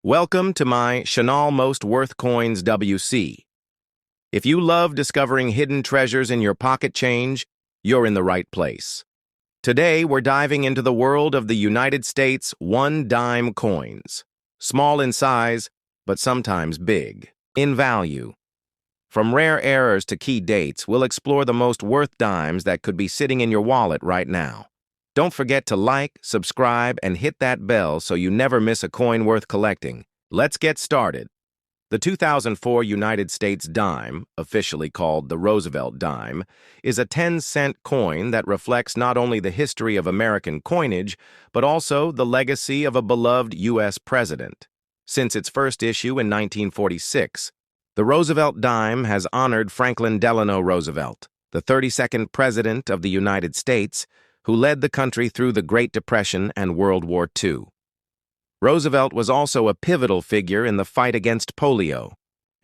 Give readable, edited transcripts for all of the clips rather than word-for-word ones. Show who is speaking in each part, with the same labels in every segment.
Speaker 1: Welcome to my Chanel Most Worth Coins WC. If you love discovering hidden treasures in your pocket change, you're in the right place. Today, we're diving into the world of the United States one-dime coins. Small in size, but sometimes big in value. From rare errors to key dates, we'll explore the most worth dimes that could be sitting in your wallet right now. Don't forget to like, subscribe, and hit that bell so you never miss a coin worth collecting. Let's get started. The 2004 United States dime, officially called the Roosevelt Dime, is a 10-cent coin that reflects not only the history of American coinage, but also the legacy of a beloved U.S. president. Since its first issue in 1946, the Roosevelt Dime has honored Franklin Delano Roosevelt, the 32nd President of the United States, who led the country through the Great Depression and World War II. Roosevelt was also a pivotal figure in the fight against polio,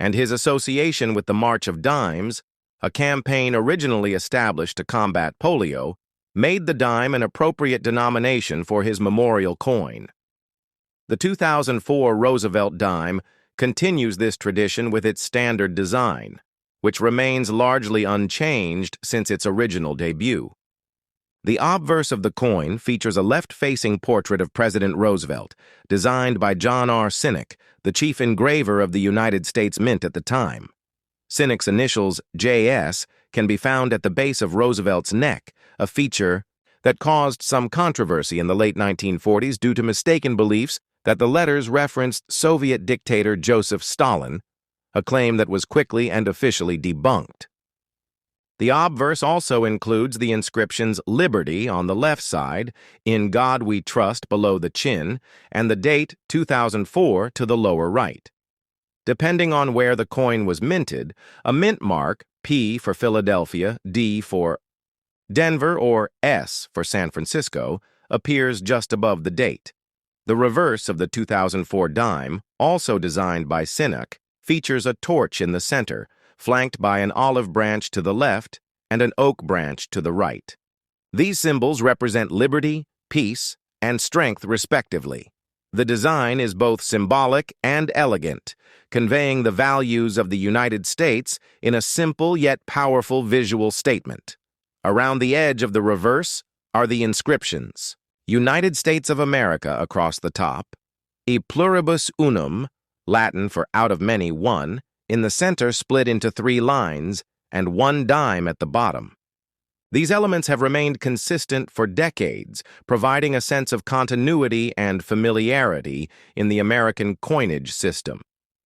Speaker 1: and his association with the March of Dimes, a campaign originally established to combat polio, made the dime an appropriate denomination for his memorial coin. The 2004 Roosevelt Dime continues this tradition with its standard design, which remains largely unchanged since its original debut. The obverse of the coin features a left-facing portrait of President Roosevelt, designed by John R. Sinnock, the chief engraver of the United States Mint at the time. Sinnock's initials, JS, can be found at the base of Roosevelt's neck, a feature that caused some controversy in the late 1940s due to mistaken beliefs that the letters referenced Soviet dictator Joseph Stalin, a claim that was quickly and officially debunked. The obverse also includes the inscriptions Liberty on the left side, In God We Trust below the chin, and the date 2004 to the lower right. Depending on where the coin was minted, a mint mark, P for Philadelphia, D for Denver, or S for San Francisco, appears just above the date. The reverse of the 2004 dime, also designed by Sinnock, features a torch in the center, flanked by an olive branch to the left and an oak branch to the right. These symbols represent liberty, peace, and strength respectively. The design is both symbolic and elegant, conveying the values of the United States in a simple yet powerful visual statement. Around the edge of the reverse are the inscriptions: United States of America across the top, E pluribus unum, Latin for out of many one, in the center split into 3 lines, and 1 dime at the bottom. These elements have remained consistent for decades, providing a sense of continuity and familiarity in the American coinage system.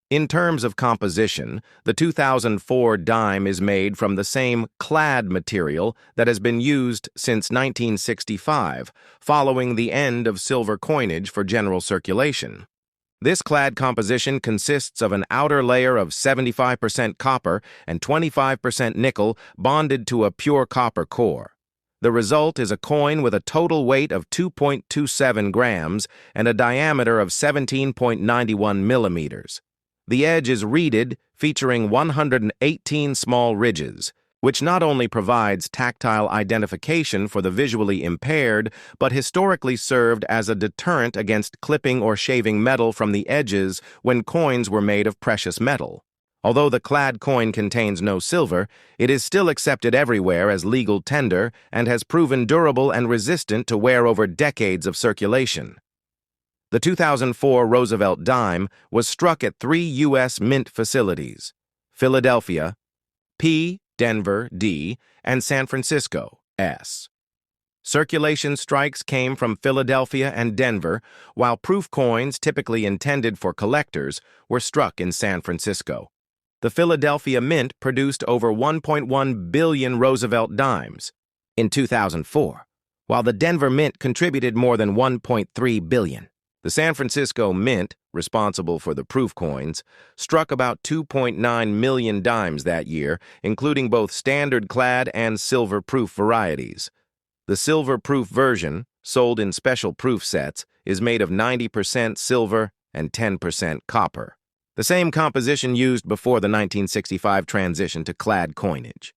Speaker 1: In terms of composition, the 2004 dime is made from the same clad material that has been used since 1965, following the end of silver coinage for general circulation. This clad composition consists of an outer layer of 75% copper and 25% nickel bonded to a pure copper core. The result is a coin with a total weight of 2.27 grams and a diameter of 17.91 millimeters. The edge is reeded, featuring 118 small ridges, which not only provides tactile identification for the visually impaired, but historically served as a deterrent against clipping or shaving metal from the edges when coins were made of precious metal. Although the clad coin contains no silver, it is still accepted everywhere as legal tender and has proven durable and resistant to wear over decades of circulation. The 2004 Roosevelt Dime was struck at 3 U.S. mint facilities: Philadelphia, P, Denver, D, and San Francisco, S. Circulation strikes came from Philadelphia and Denver, while proof coins typically intended for collectors were struck in San Francisco. The Philadelphia Mint produced over 1.1 billion Roosevelt dimes in 2004, while the Denver Mint contributed more than 1.3 billion. The San Francisco Mint, responsible for the proof coins, struck about 2.9 million dimes that year, including both standard-clad and silver-proof varieties. The silver-proof version, sold in special proof sets, is made of 90% silver and 10% copper, the same composition used before the 1965 transition to clad coinage.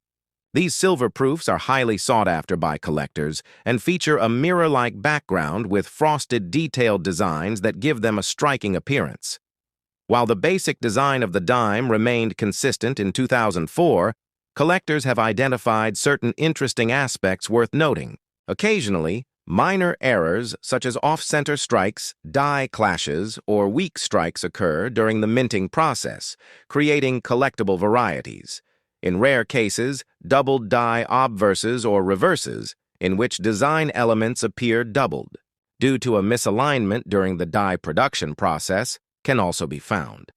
Speaker 1: These silver proofs are highly sought after by collectors and feature a mirror-like background with frosted detailed designs that give them a striking appearance. While the basic design of the dime remained consistent in 2004, collectors have identified certain interesting aspects worth noting. Occasionally, minor errors such as off-center strikes, die clashes, or weak strikes occur during the minting process, creating collectible varieties. In rare cases, doubled die obverses or reverses, in which design elements appear doubled, due to a misalignment during the die production process, can also be found.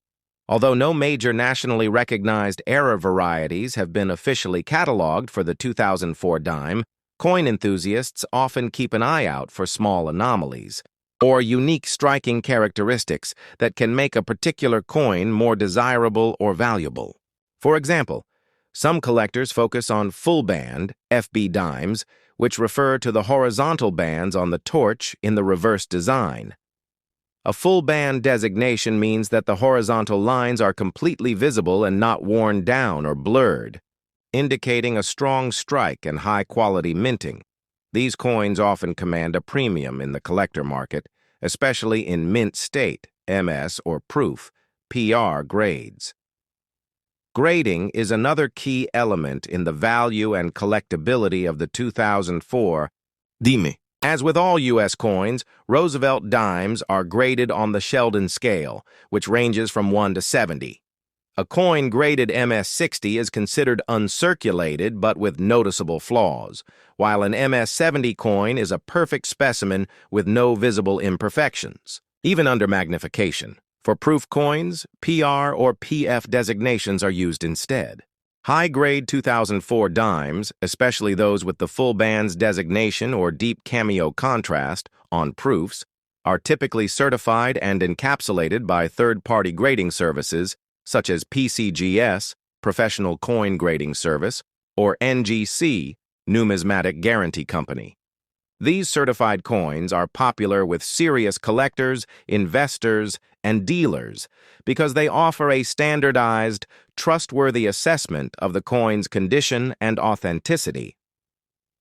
Speaker 1: Although no major nationally recognized error varieties have been officially cataloged for the 2004 dime, coin enthusiasts often keep an eye out for small anomalies or unique striking characteristics that can make a particular coin more desirable or valuable. For example, some collectors focus on full-band FB dimes, which refer to the horizontal bands on the torch in the reverse design. A full-band designation means that the horizontal lines are completely visible and not worn down or blurred, indicating a strong strike and high-quality minting. These coins often command a premium in the collector market, especially in mint state, MS or proof, PR grades. Grading is another key element in the value and collectability of the 2004 dime. As with all U.S. coins, Roosevelt dimes are graded on the Sheldon scale, which ranges from 1 to 70. A coin graded MS-60 is considered uncirculated but with noticeable flaws, while an MS-70 coin is a perfect specimen with no visible imperfections, even under magnification. For proof coins, PR or PF designations are used instead. High-grade 2004 dimes, especially those with the full bands designation or deep cameo contrast on proofs, are typically certified and encapsulated by third-party grading services such as PCGS, Professional Coin Grading Service, or NGC, Numismatic Guarantee Company. These certified coins are popular with serious collectors, investors, and dealers because they offer a standardized, trustworthy assessment of the coin's condition and authenticity.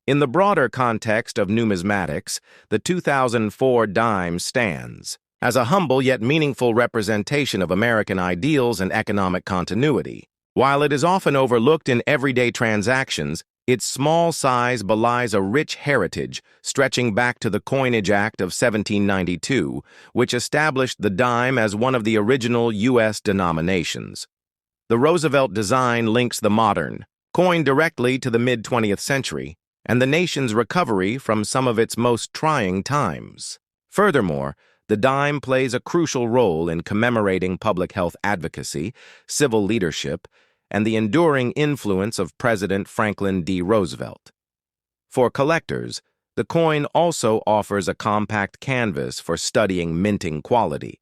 Speaker 1: In the broader context of numismatics, the 2004 dime stands as a humble yet meaningful representation of American ideals and economic continuity. While it is often overlooked in everyday transactions, its small size belies a rich heritage stretching back to the Coinage Act of 1792, which established the dime as one of the original U.S. denominations. The Roosevelt design links the modern coin directly to the mid-20th century and the nation's recovery from some of its most trying times. Furthermore, the dime plays a crucial role in commemorating public health advocacy, civil leadership, and the enduring influence of President Franklin D. Roosevelt. For collectors, the coin also offers a compact canvas for studying minting quality,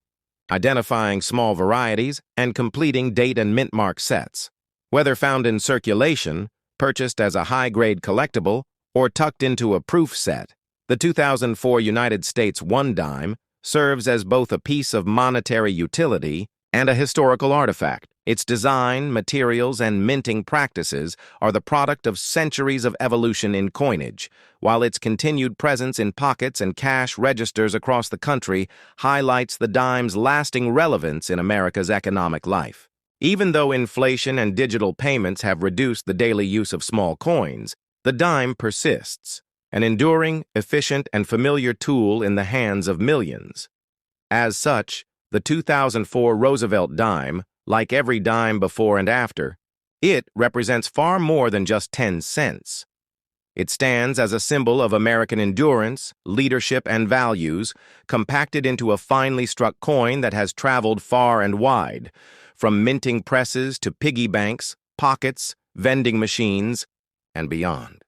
Speaker 1: identifying small varieties, and completing date and mint mark sets. Whether found in circulation, purchased as a high-grade collectible, or tucked into a proof set, the 2004 United States 1 dime serves as both a piece of monetary utility and a historical artifact. Its design, materials, and minting practices are the product of centuries of evolution in coinage, while its continued presence in pockets and cash registers across the country highlights the dime's lasting relevance in America's economic life. Even though inflation and digital payments have reduced the daily use of small coins, the dime persists, an enduring, efficient, and familiar tool in the hands of millions. As such, the 2004 Roosevelt dime, like every dime before and after, it represents far more than just 10 cents. It stands as a symbol of American endurance, leadership, and values, compacted into a finely struck coin that has traveled far and wide, from minting presses to piggy banks, pockets, vending machines, and beyond.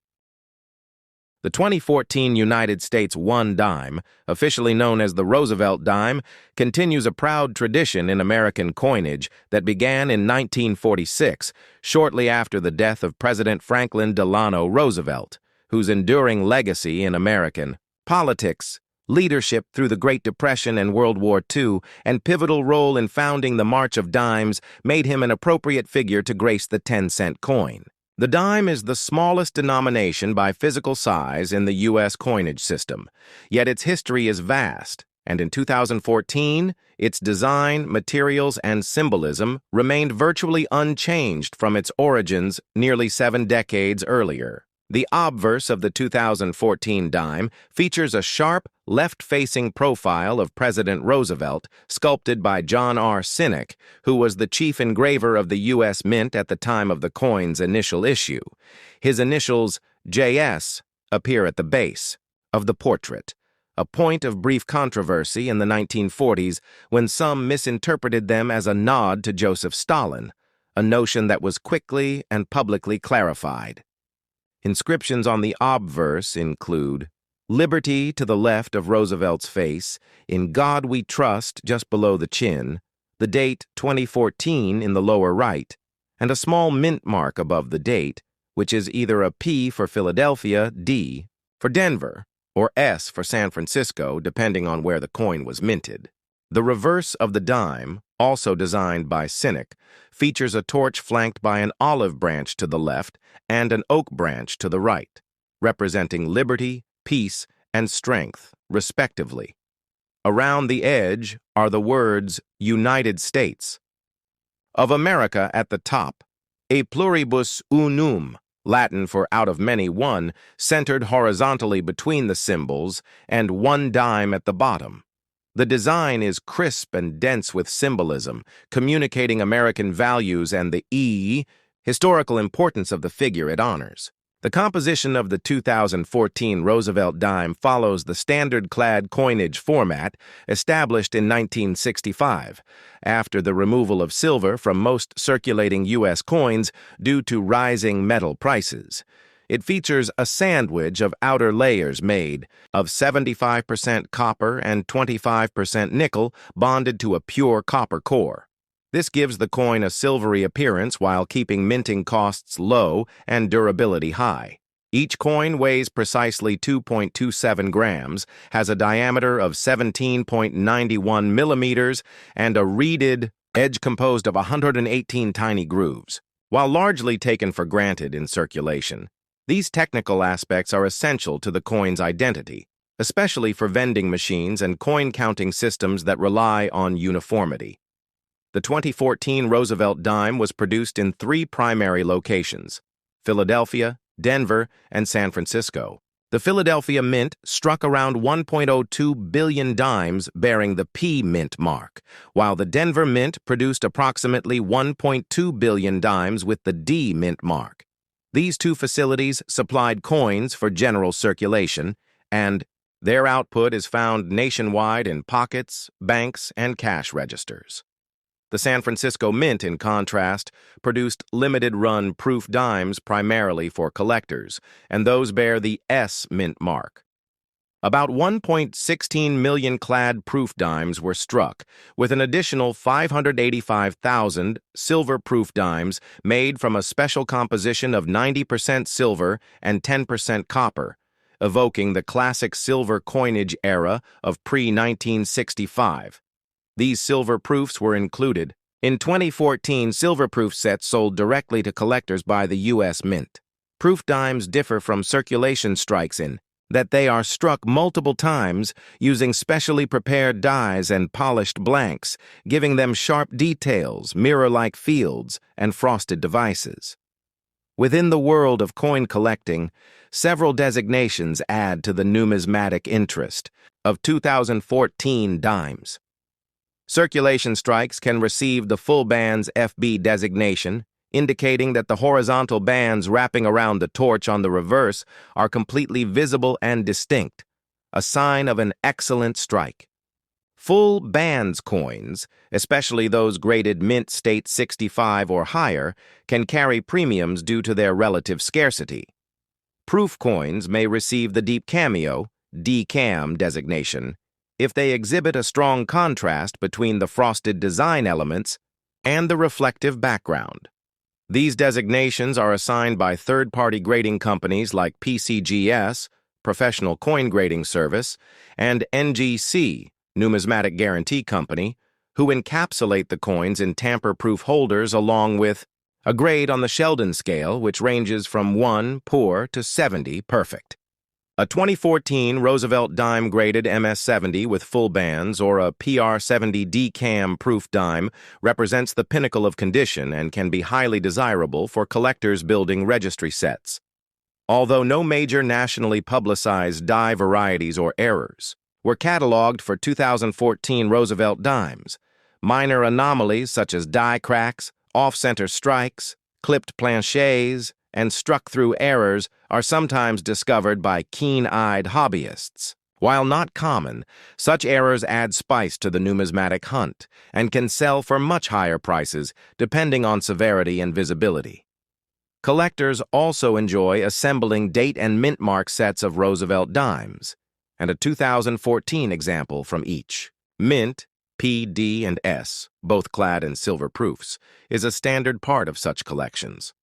Speaker 1: The 2014 United States 1 dime, officially known as the Roosevelt dime, continues a proud tradition in American coinage that began in 1946, shortly after the death of President Franklin Delano Roosevelt, whose enduring legacy in American politics, leadership through the Great Depression and World War II, and pivotal role in founding the March of Dimes made him an appropriate figure to grace the 10-cent coin. The dime is the smallest denomination by physical size in the U.S. coinage system, yet its history is vast, and in 2014, its design, materials, and symbolism remained virtually unchanged from its origins nearly 7 decades earlier. The obverse of the 2014 dime features a sharp, left-facing profile of President Roosevelt, sculpted by John R. Sinek, who was the chief engraver of the U.S. Mint at the time of the coin's initial issue. His initials, JS, appear at the base of the portrait, a point of brief controversy in the 1940s when some misinterpreted them as a nod to Joseph Stalin, a notion that was quickly and publicly clarified. Inscriptions on the obverse include Liberty to the left of Roosevelt's face, In God We Trust just below the chin, the date 2014 in the lower right, and a small mint mark above the date, which is either a P for Philadelphia, D for Denver, or S for San Francisco, depending on where the coin was minted. The reverse of the dime, also designed by Sinek, features a torch flanked by an olive branch to the left and an oak branch to the right, representing liberty, peace, and strength, respectively. Around the edge are the words United States of America at the top, a pluribus unum, Latin for out of many one, centered horizontally between the symbols, and one dime at the bottom. The design is crisp and dense with symbolism, communicating American values and the historical importance of the figure it honors. The composition of the 2014 Roosevelt dime follows the standard-clad coinage format established in 1965, after the removal of silver from most circulating U.S. coins due to rising metal prices. It features a sandwich of outer layers made of 75% copper and 25% nickel bonded to a pure copper core. This gives the coin a silvery appearance while keeping minting costs low and durability high. Each coin weighs precisely 2.27 grams, has a diameter of 17.91 millimeters, and a reeded edge composed of 118 tiny grooves. While largely taken for granted in circulation, these technical aspects are essential to the coin's identity, especially for vending machines and coin-counting systems that rely on uniformity. The 2014 Roosevelt dime was produced in 3 primary locations: Philadelphia, Denver, and San Francisco. The Philadelphia Mint struck around 1.02 billion dimes bearing the P Mint mark, while the Denver Mint produced approximately 1.2 billion dimes with the D Mint mark. These 2 facilities supplied coins for general circulation, and their output is found nationwide in pockets, banks, and cash registers. The San Francisco Mint, in contrast, produced limited-run proof dimes primarily for collectors, and those bear the S Mint mark. About 1.16 million clad proof dimes were struck, with an additional 585,000 silver proof dimes made from a special composition of 90% silver and 10% copper, evoking the classic silver coinage era of pre-1965. These silver proofs were included. In 2014, silver proof sets sold directly to collectors by the U.S. Mint. Proof dimes differ from circulation strikes in that they are struck multiple times using specially prepared dies and polished blanks, giving them sharp details, mirror-like fields, and frosted devices. Within the world of coin collecting, several designations add to the numismatic interest of 2014 dimes. Circulation strikes can receive the full band's FB designation, indicating that the horizontal bands wrapping around the torch on the reverse are completely visible and distinct, a sign of an excellent strike. Full bands coins, especially those graded Mint State 65 or higher, can carry premiums due to their relative scarcity. Proof coins may receive the Deep Cameo, DCAM designation, if they exhibit a strong contrast between the frosted design elements and the reflective background. These designations are assigned by third-party grading companies like PCGS, Professional Coin Grading Service, and NGC, Numismatic Guarantee Company, who encapsulate the coins in tamper-proof holders along with a grade on the Sheldon scale, which ranges from 1 poor to 70 perfect. A 2014 Roosevelt Dime graded MS-70 with full bands or a PR-70 D-cam proof dime represents the pinnacle of condition and can be highly desirable for collectors building registry sets. Although no major nationally publicized die varieties or errors were cataloged for 2014 Roosevelt Dimes, minor anomalies such as die cracks, off-center strikes, clipped planchets, and struck-through errors are sometimes discovered by keen-eyed hobbyists. While not common, such errors add spice to the numismatic hunt and can sell for much higher prices depending on severity and visibility. Collectors also enjoy assembling date and mint mark sets of Roosevelt Dimes, and a 2014 example from each. Mint, P, D, and S, both clad in silver proofs, is a standard part of such collections.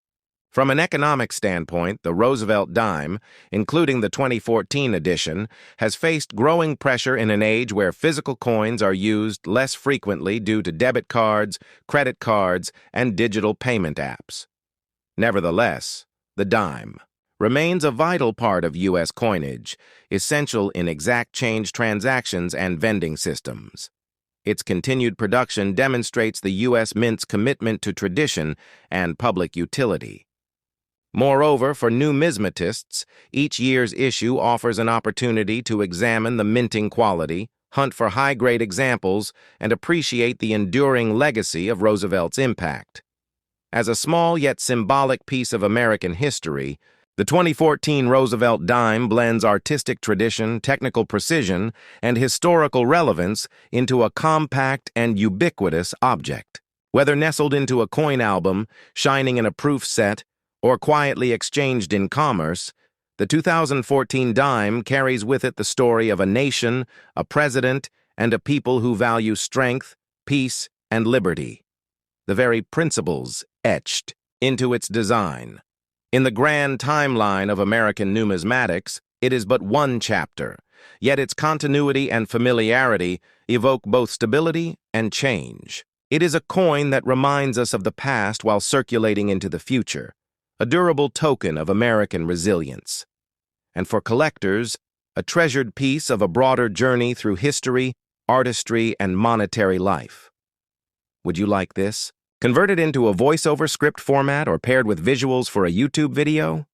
Speaker 1: From an economic standpoint, the Roosevelt Dime, including the 2014 edition, has faced growing pressure in an age where physical coins are used less frequently due to debit cards, credit cards, and digital payment apps. Nevertheless, the dime remains a vital part of U.S. coinage, essential in exact change transactions and vending systems. Its continued production demonstrates the U.S. Mint's commitment to tradition and public utility. Moreover, for numismatists, each year's issue offers an opportunity to examine the minting quality, hunt for high-grade examples, and appreciate the enduring legacy of Roosevelt's impact. As a small yet symbolic piece of American history, the 2014 Roosevelt Dime blends artistic tradition, technical precision, and historical relevance into a compact and ubiquitous object. Whether nestled into a coin album, shining in a proof set, or quietly exchanged in commerce, the 2014 dime carries with it the story of a nation, a president, and a people who value strength, peace, and liberty, the very principles etched into its design. In the grand timeline of American numismatics, it is but one chapter, yet its continuity and familiarity evoke both stability and change. It is a coin that reminds us of the past while circulating into the future, a durable token of American resilience. And for collectors, a treasured piece of a broader journey through history, artistry, and monetary life. Would you like this? Converted into a voiceover script format or paired with visuals for a YouTube video?